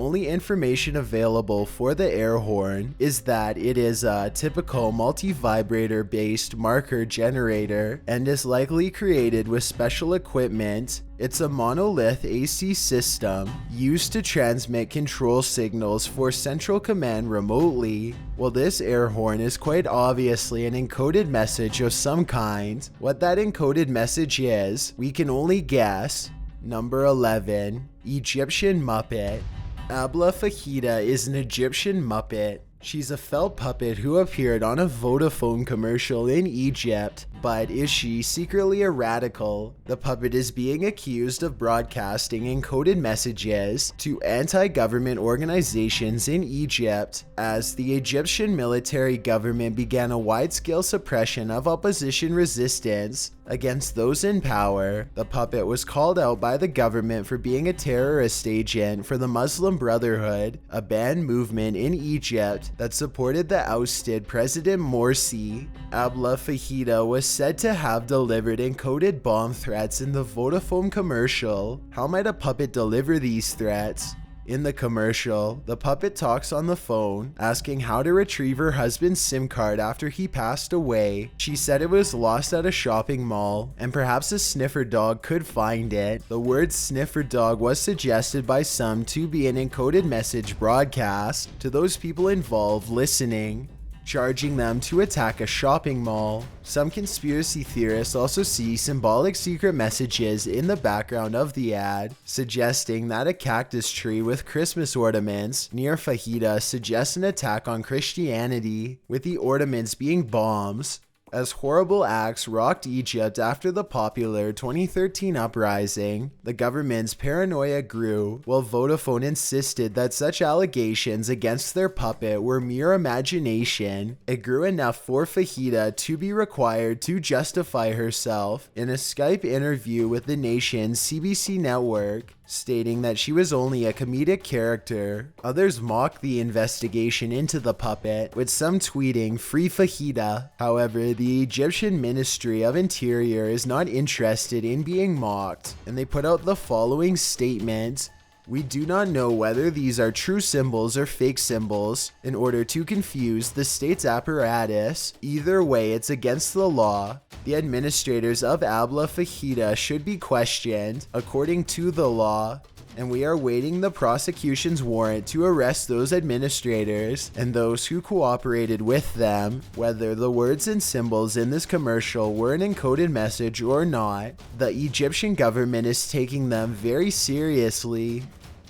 only information available for the air horn is that it is a typical multi-vibrator based marker generator and is likely created with special equipment. It's a monolith AC system used to transmit control signals for central command remotely. While this air horn is quite obviously an encoded message of some kind, what that encoded message is, we can only guess. Number 11. Egyptian Muppet. Abla Fahita is an Egyptian Muppet. She's a felt puppet who appeared on a Vodafone commercial in Egypt, but is she secretly a radical? The puppet is being accused of broadcasting encoded messages to anti-government organizations in Egypt as the Egyptian military government began a wide-scale suppression of opposition resistance against those in power. The puppet was called out by the government for being a terrorist agent for the Muslim Brotherhood, a banned movement in Egypt that supported the ousted President Morsi. Abla Fahita was said to have delivered encoded bomb threats in the Vodafone commercial. How might a puppet deliver these threats? In the commercial, the puppet talks on the phone, asking how to retrieve her husband's SIM card after he passed away. She said it was lost at a shopping mall, and perhaps a sniffer dog could find it. The word sniffer dog was suggested by some to be an encoded message broadcast to those people involved listening, charging them to attack a shopping mall. Some conspiracy theorists also see symbolic secret messages in the background of the ad, suggesting that a cactus tree with Christmas ornaments near Fahita suggests an attack on Christianity, with the ornaments being bombs. As horrible acts rocked Egypt after the popular 2013 uprising, the government's paranoia grew, while Vodafone insisted that such allegations against their puppet were mere imagination. It grew enough for Fahita to be required to justify herself in a Skype interview with the nation's CBC network, stating that she was only a comedic character. Others mocked the investigation into the puppet, with some tweeting "Free Fahita." However, the Egyptian Ministry of Interior is not interested in being mocked, and they put out the following statement: "We do not know whether these are true symbols or fake symbols in order to confuse the state's apparatus. Either way, it's against the law. The administrators of Abla Fahita should be questioned according to the law, and we are waiting the prosecution's warrant to arrest those administrators and those who cooperated with them. Whether the words and symbols in this commercial were an encoded message or not, the Egyptian government is taking them very seriously."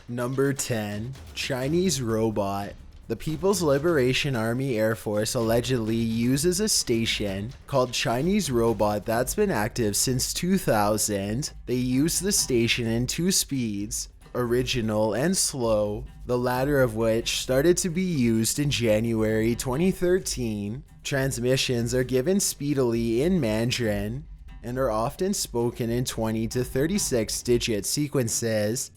Number 10. Chinese Robot. The People's Liberation Army Air Force allegedly uses a station called Chinese Robot that's been active since 2000. They use the station in two speeds, original and slow, the latter of which started to be used in January 2013. Transmissions are given speedily in Mandarin and are often spoken in 20 to 36 digit sequences.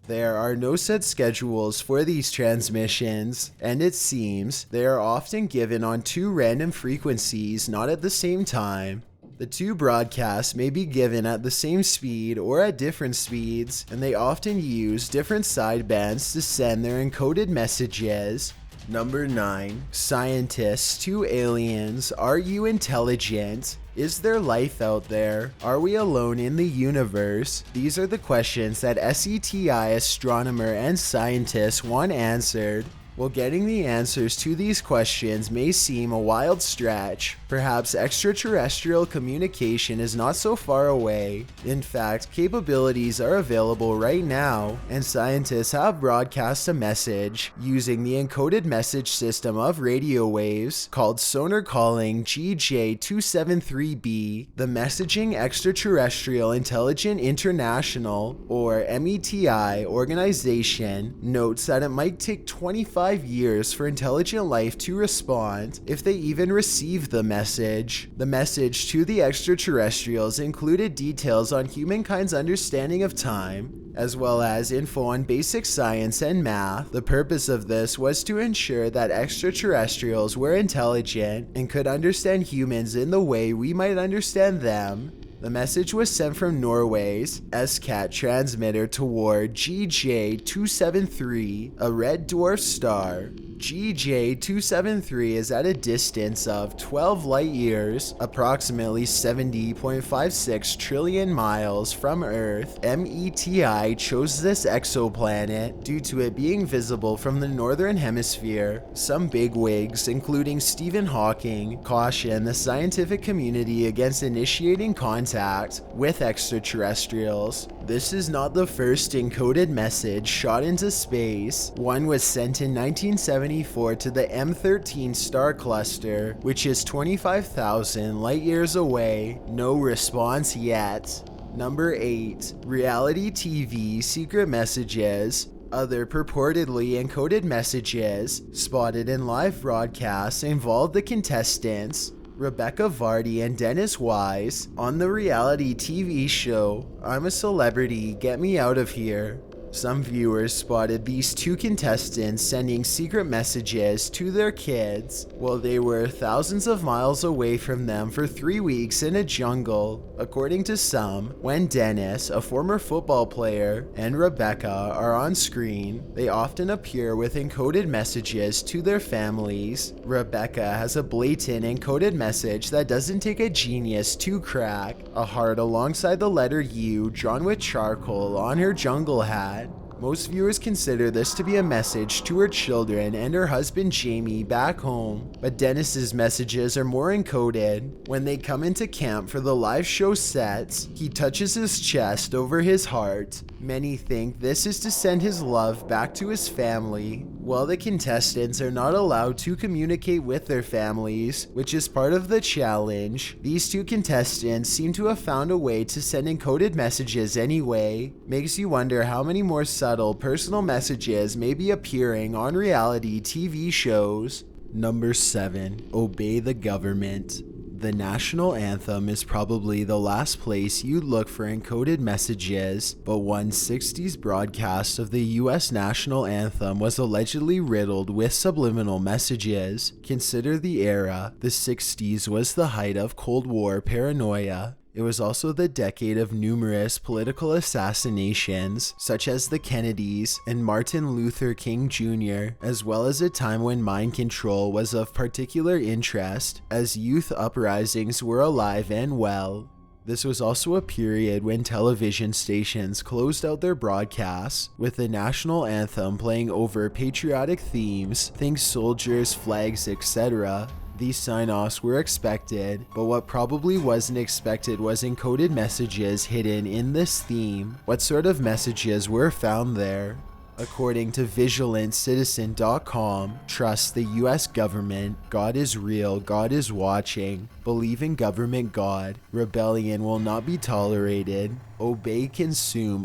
There are no set schedules for these transmissions, and it seems they are often given on two random frequencies, not at the same time. The two broadcasts may be given at the same speed or at different speeds, and they often use different sidebands to send their encoded messages. Number 9. Scientists to aliens. Are you intelligent? Is there life out there? Are we alone in the universe? These are the questions that SETI astronomer and scientists want answered. While getting the answers to these questions may seem a wild stretch, perhaps extraterrestrial communication is not so far away. In fact, capabilities are available right now, and scientists have broadcast a message using the encoded message system of radio waves called sonar calling GJ273b. The Messaging Extraterrestrial Intelligent International, or METI, organization notes that it might take 25 years for intelligent life to respond, if they even receive the message. The message to the extraterrestrials included details on humankind's understanding of time as well as info on basic science and math. The purpose of this was to ensure that extraterrestrials were intelligent and could understand humans in the way we might understand them. The message was sent from Norway's SCAT transmitter toward GJ273, a red dwarf star. GJ273 is at a distance of 12 light years, approximately 70.56 trillion miles from Earth. METI chose this exoplanet due to it being visible from the northern hemisphere. Some bigwigs, including Stephen Hawking, caution the scientific community against initiating contact with extraterrestrials. This is not the first encoded message shot into space. One was sent in 1974 to the M13 star cluster, which is 25,000 light years away. No response yet. Number 8. Reality TV secret messages. Other purportedly encoded messages spotted in live broadcasts involved the contestants Rebecca Vardy and Dennis Wise on the reality TV show I'm a Celebrity, Get Me Out of Here. Some viewers spotted these two contestants sending secret messages to their kids while they were thousands of miles away from them for 3 weeks in a jungle. According to some, when Dennis, a former football player, and Rebecca are on screen, they often appear with encoded messages to their families. Rebecca has a blatant encoded message that doesn't take a genius to crack, a heart alongside the letter U drawn with charcoal on her jungle hat. Most viewers consider this to be a message to her children and her husband Jamie back home, but Dennis's messages are more encoded. When they come into camp for the live show sets, he touches his chest over his heart. Many think this is to send his love back to his family. While the contestants are not allowed to communicate with their families, which is part of the challenge, these two contestants seem to have found a way to send encoded messages anyway. Makes you wonder how many more subtle personal messages may be appearing on reality TV shows. Number 7. Obey the government. The national anthem is probably the last place you'd look for encoded messages, but one 60s broadcast of the US national anthem was allegedly riddled with subliminal messages. Consider the era. The 60s was the height of Cold War paranoia. It was also the decade of numerous political assassinations, such as the Kennedys and Martin Luther King Jr., as well as a time when mind control was of particular interest, as youth uprisings were alive and well. This was also a period when television stations closed out their broadcasts, with the national anthem playing over patriotic themes, think soldiers, flags, etc. These sign-offs were expected, but what probably wasn't expected was encoded messages hidden in this theme. What sort of messages were found there? According to VigilantCitizen.com, trust the US government, God is real, God is watching, believe in government God, rebellion will not be tolerated, obey, consume,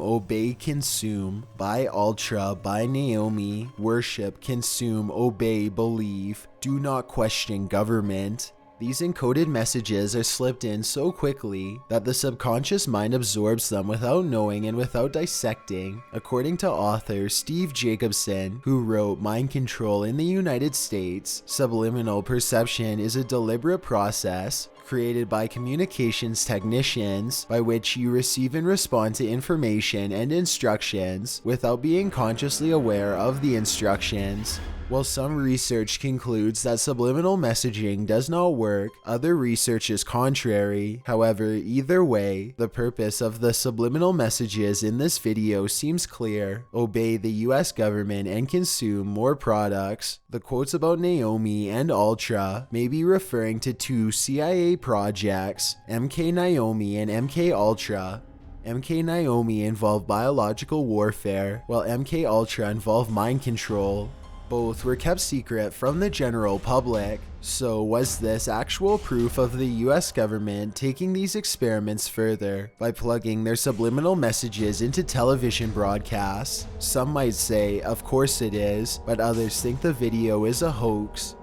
buy Ultra, buy Naomi, worship, consume, obey, believe, do not question government. These encoded messages are slipped in so quickly that the subconscious mind absorbs them without knowing and without dissecting. According to author Steve Jacobson, who wrote Mind Control in the United States, subliminal perception is a deliberate process created by communications technicians by which you receive and respond to information and instructions without being consciously aware of the instructions. While some research concludes that subliminal messaging does not work, other research is contrary. However, either way, the purpose of the subliminal messages in this video seems clear. Obey the US government and consume more products. The quotes about Naomi and Ultra may be referring to two CIA projects, MK Naomi and MK Ultra. MK Naomi involved biological warfare, while MK Ultra involved mind control. Both were kept secret from the general public. So was this actual proof of the US government taking these experiments further by plugging their subliminal messages into television broadcasts? Some might say, of course it is, but others think the video is a hoax.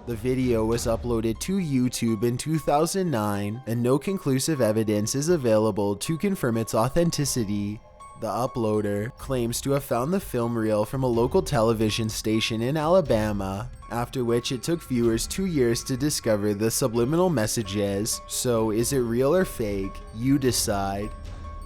The video was uploaded to YouTube in 2009, and no conclusive evidence is available to confirm its authenticity. The uploader claims to have found the film reel from a local television station in Alabama, after which it took viewers 2 years to discover the subliminal messages. So is it real or fake? You decide.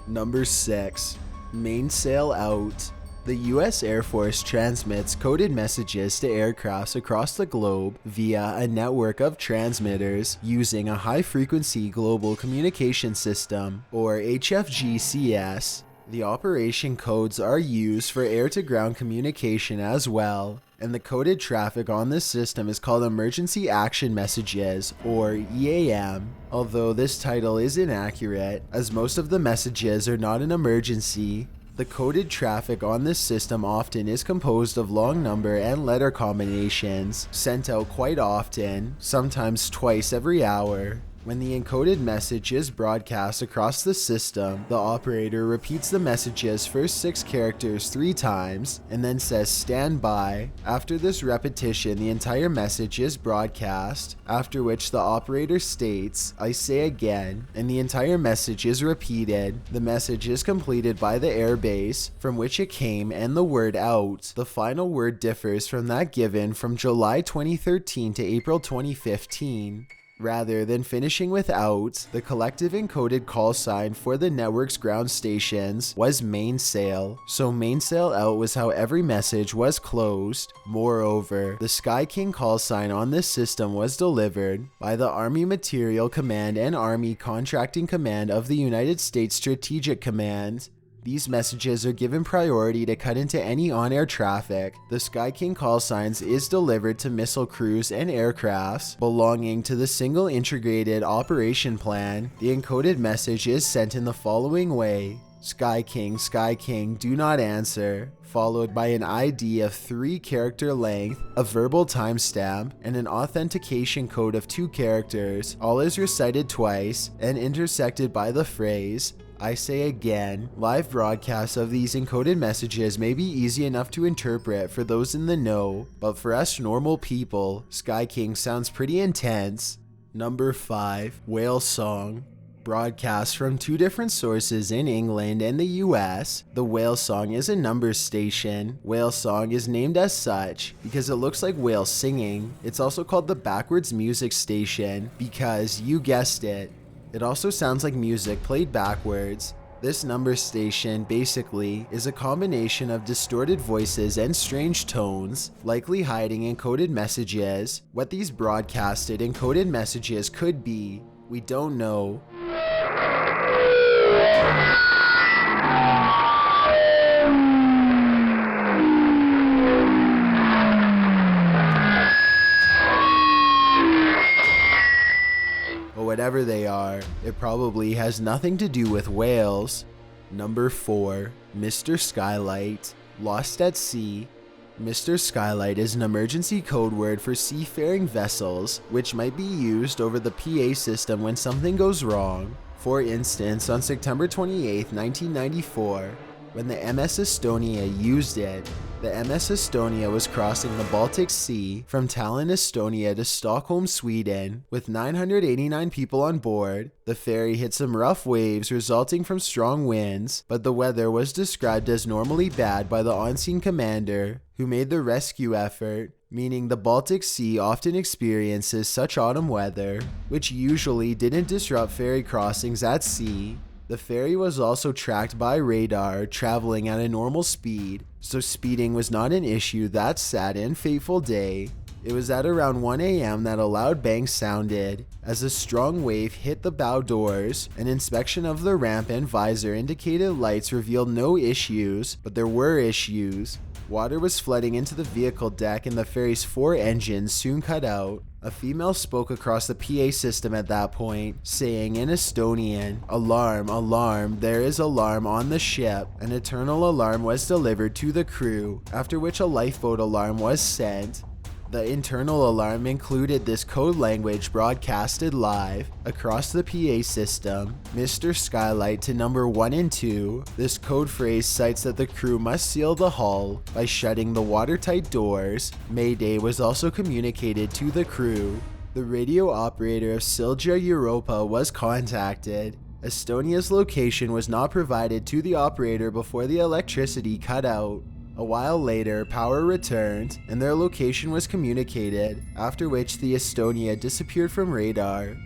Number 6. Mainsail out. The US Air Force transmits coded messages to aircrafts across the globe via a network of transmitters using a high-frequency global communication system, or HFGCS. The operation codes are used for air-to-ground communication as well, and the coded traffic on this system is called Emergency Action Messages, or EAM, although this title is inaccurate, as most of the messages are not an emergency. The coded traffic on this system often is composed of long number and letter combinations, sent out quite often, sometimes twice every hour. When the encoded message is broadcast across the system, the operator repeats the message's first 6 characters 3 times, and then says "stand by." After this repetition, the entire message is broadcast, after which the operator states, "I say again," and the entire message is repeated. The message is completed by the airbase from which it came and the word out. The final word differs from that given from July 2013 to April 2015. Rather than finishing with "out," the collective encoded call sign for the network's ground stations was mainsail, so mainsail out was how every message was closed. Moreover, the Sky King call sign on this system was delivered by the Army Materiel Command and Army Contracting Command of the United States Strategic Command. These messages are given priority to cut into any on-air traffic. The Sky King call signs is delivered to missile crews and aircrafts belonging to the single integrated operation plan. The encoded message is sent in the following way: Sky King, do not answer, followed by an ID of 3-character length, a verbal timestamp, and an authentication code of 2 characters. All is recited twice and intersected by the phrase, "I say again." Live broadcasts of these encoded messages may be easy enough to interpret for those in the know, but for us normal people, Sky King sounds pretty intense. Number 5. Whale Song. Broadcast from 2 different sources in England and the US, the Whale Song is a numbers station. Whale Song is named as such because it looks like whales singing. It's also called the backwards music station because, you guessed it, it also sounds like music played backwards. This number station basically is a combination of distorted voices and strange tones, likely hiding encoded messages. What these broadcasted encoded messages could be, we don't know. Whatever they are, it probably has nothing to do with whales. Number 4. Mr. Skylight. Lost at sea. Mr. Skylight is an emergency code word for seafaring vessels, which might be used over the PA system when something goes wrong. For instance, on September 28, 1994, when the MS Estonia used it, the MS Estonia was crossing the Baltic Sea from Tallinn, Estonia to Stockholm, Sweden, with 989 people on board. The ferry hit some rough waves resulting from strong winds, but the weather was described as normally bad by the on-scene commander, who made the rescue effort, meaning the Baltic Sea often experiences such autumn weather, which usually didn't disrupt ferry crossings at sea. The ferry was also tracked by radar, traveling at a normal speed, so speeding was not an issue that sad and fateful day. It was at around 1 a.m. that a loud bang sounded. As a strong wave hit the bow doors, an inspection of the ramp and visor indicated lights revealed no issues, but there were issues. Water was flooding into the vehicle deck and the ferry's 4 engines soon cut out. A female spoke across the PA system at that point, saying in Estonian, "Alarm, alarm, there is alarm on the ship." An eternal alarm was delivered to the crew, after which a lifeboat alarm was sent. The internal alarm included this code language broadcasted live across the PA system: Mr. Skylight to number 1 and 2. This code phrase cites that the crew must seal the hull by shutting the watertight doors. Mayday was also communicated to the crew. The radio operator of Silja Europa was contacted. Estonia's location was not provided to the operator before the electricity cut out. A while later, power returned and their location was communicated, after which the Estonia disappeared from radar.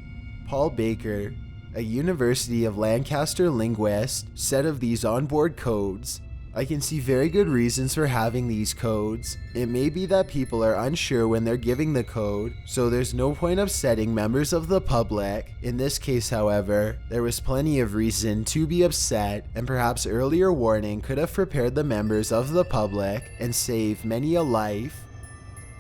Paul Baker, a University of Lancaster linguist, said of these onboard codes, "I can see very good reasons for having these codes. It may be that people are unsure when they're giving the code, so there's no point upsetting members of the public. In this case, however, there was plenty of reason to be upset, and perhaps earlier warning could have prepared the members of the public and saved many a life."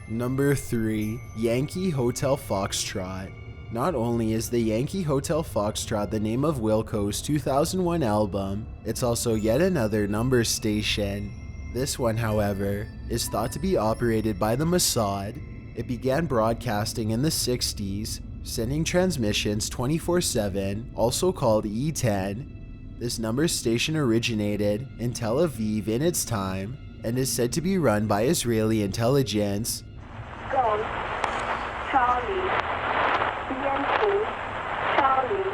Number 3. Yankee Hotel Foxtrot. Not only is the Yankee Hotel Foxtrot the name of Wilco's 2001 album, it's also yet another number station. This one, however, is thought to be operated by the Mossad. It began broadcasting in the 60s, sending transmissions 24/7, also called E10. This number station originated in Tel Aviv in its time, and is said to be run by Israeli intelligence. Golf, Charlie, Yankee, Charlie,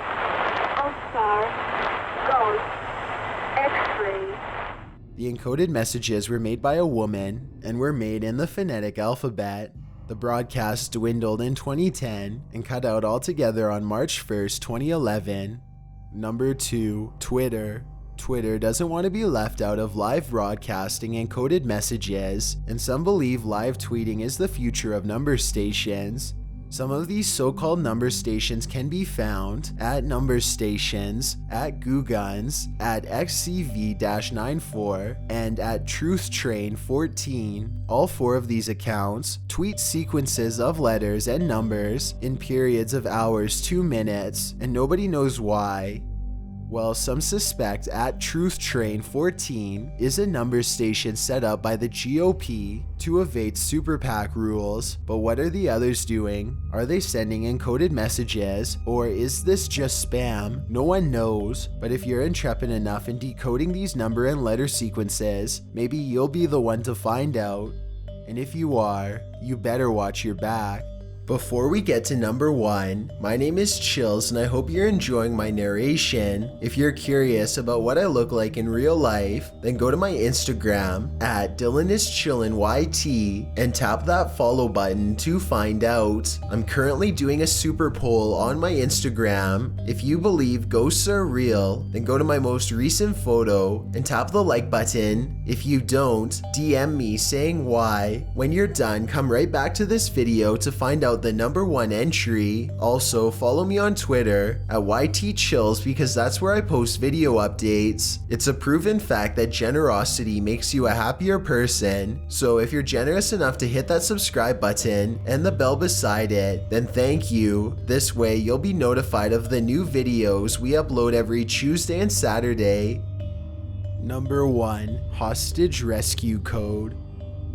Oscar, Golf, X-ray. The encoded messages were made by a woman and were made in the phonetic alphabet. The broadcast dwindled in 2010 and cut out altogether on March 1st, 2011. Number 2. Twitter. Twitter doesn't want to be left out of live broadcasting encoded messages, and some believe live tweeting is the future of number stations. Some of these so-called number stations can be found at Number Stations, at Guguns, at XCV-94, and at TruthTrain14. All 4 of these accounts tweet sequences of letters and numbers in periods of hours to minutes, and nobody knows why. Well, some suspect at TruthTrain14 is a number station set up by the GOP to evade Super PAC rules, but what are the others doing? Are they sending encoded messages, or is this just spam? No one knows, but if you're intrepid enough in decoding these number and letter sequences, maybe you'll be the one to find out. And if you are, you better watch your back. Before we get to number 1, my name is Chills and I hope you're enjoying my narration. If you're curious about what I look like in real life, then go to my Instagram at DylanIsChillinYT and tap that follow button to find out. I'm currently doing a super poll on my Instagram. If you believe ghosts are real, then go to my most recent photo and tap the like button. If you don't, DM me saying why. When you're done, come right back to this video to find out the number 1 entry. Also, follow me on Twitter at YTChills because that's where I post video updates. It's a proven fact that generosity makes you a happier person. So if you're generous enough to hit that subscribe button and the bell beside it, then thank you. This way you'll be notified of the new videos we upload every Tuesday and Saturday. Number 1. Hostage Rescue Code.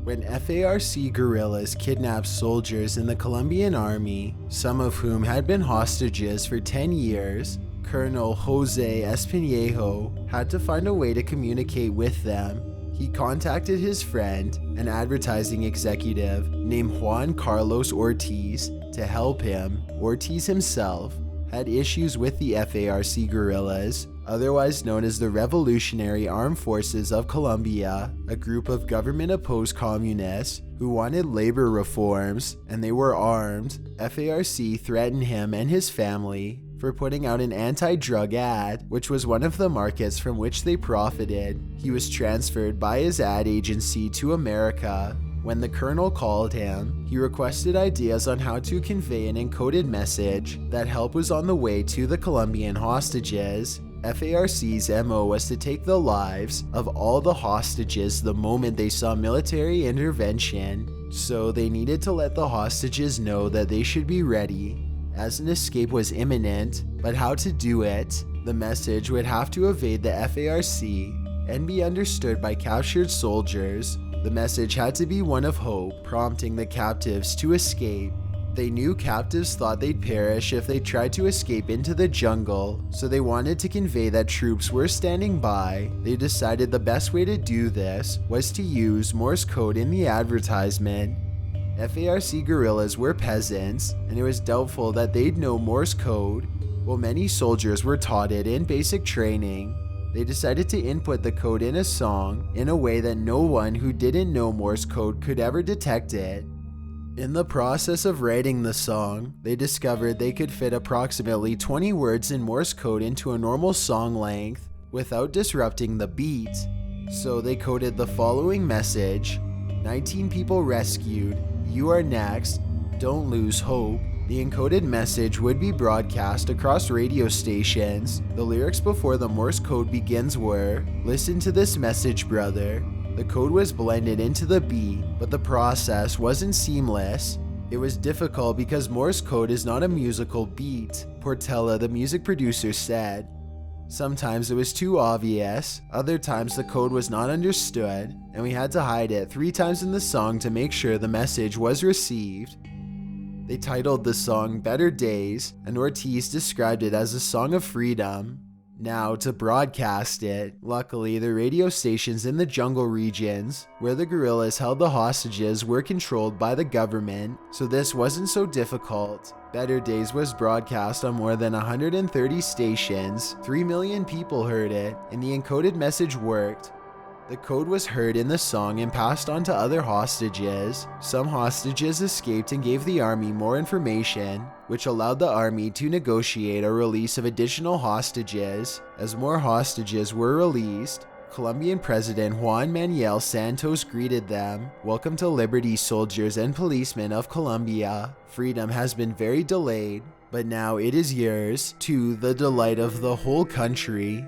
When FARC guerrillas kidnapped soldiers in the Colombian army, some of whom had been hostages for 10 years, Colonel Jose Espinejo had to find a way to communicate with them. He contacted his friend, an advertising executive named Juan Carlos Ortiz, to help him. Ortiz himself had issues with the FARC guerrillas, otherwise known as the Revolutionary Armed Forces of Colombia, a group of government-opposed communists who wanted labor reforms, and they were armed. FARC threatened him and his family for putting out an anti-drug ad, which was one of the markets from which they profited. He was transferred by his ad agency to America. When the colonel called him, he requested ideas on how to convey an encoded message that help was on the way to the Colombian hostages. FARC's MO was to take the lives of all the hostages the moment they saw military intervention, so they needed to let the hostages know that they should be ready, as an escape was imminent. But how to do it? The message would have to evade the FARC and be understood by captured soldiers. The message had to be one of hope, prompting the captives to escape. They knew captives thought they'd perish if they tried to escape into the jungle, so they wanted to convey that troops were standing by. They decided the best way to do this was to use Morse code in the advertisement. FARC guerrillas were peasants, and it was doubtful that they'd know Morse code. While many soldiers were taught it in basic training, they decided to input the code in a song in a way that no one who didn't know Morse code could ever detect it. In the process of writing the song, they discovered they could fit approximately 20 words in Morse code into a normal song length without disrupting the beat. So they coded the following message: 19 people rescued, you are next, don't lose hope. The encoded message would be broadcast across radio stations. The lyrics before the Morse code begins were, "Listen to this message, brother." The code was blended into the beat, but the process wasn't seamless. It was difficult because Morse code is not a musical beat, Portela, the music producer, said. Sometimes it was too obvious, other times the code was not understood, and we had to hide it 3 times in the song to make sure the message was received. They titled the song Better Days, and Ortiz described it as a song of freedom. Now, to broadcast it, luckily the radio stations in the jungle regions where the guerrillas held the hostages were controlled by the government, so this wasn't so difficult. Better Days was broadcast on more than 130 stations, 3 million people heard it, and the encoded message worked. The code was heard in the song and passed on to other hostages. Some hostages escaped and gave the army more information, which allowed the army to negotiate a release of additional hostages. As more hostages were released, Colombian President Juan Manuel Santos greeted them. "Welcome to liberty, soldiers and policemen of Colombia. Freedom has been very delayed, but now it is yours, to the delight of the whole country."